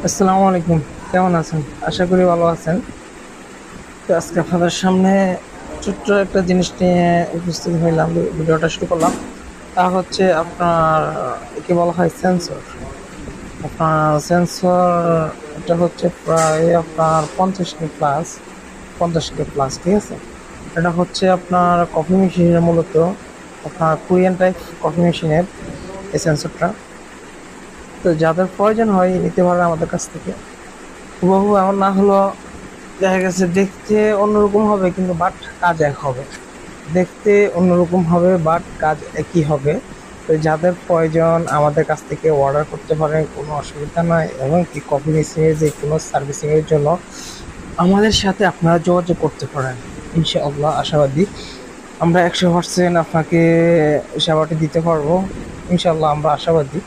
আসসালামু আলাইকুম। কেমন আছেন? আশা করি ভালো আছেন। তো আজকে আপনাদের সামনে ছোট্ট একটা জিনিস নিয়ে উপস্থিত হইলাম। ভিডিওটা শুরু করলাম। তা হচ্ছে আপনার একে বলা হয় সেন্সর। আপনার সেন্সর এটা হচ্ছে প্রায় আপনার 50K প্লাস, 50K প্লাস, ঠিক আছে? এটা হচ্ছে আপনার কফি মেশিনের মূলত আপনার কোরিয়ান টাইপ কফি মেশিনের এই সেন্সরটা। তো যাদের প্রয়োজন হয় নিতে পারে আমাদের কাছ থেকে। হুবহু এমন না হলো, দেখা গেছে দেখতে অন্যরকম হবে কিন্তু বাট কাজ এক হবে। দেখতে অন্যরকম হবে বাট কাজ একই হবে। তো যাদের প্রয়োজন আমাদের কাছ থেকে অর্ডার করতে পারেন, কোনো অসুবিধা নাই। এবং কি কফি মেশিনের যে কোনো সার্ভিসিংয়ের জন্য আমাদের সাথে আপনারা যোগাযোগ করতে পারেন। ইনশাআল্লাহ আশাবাদী আমরা 100% আপনাকে সেবাটি দিতে পারবো। ইনশাআল্লাহ আমরা আশাবাদী।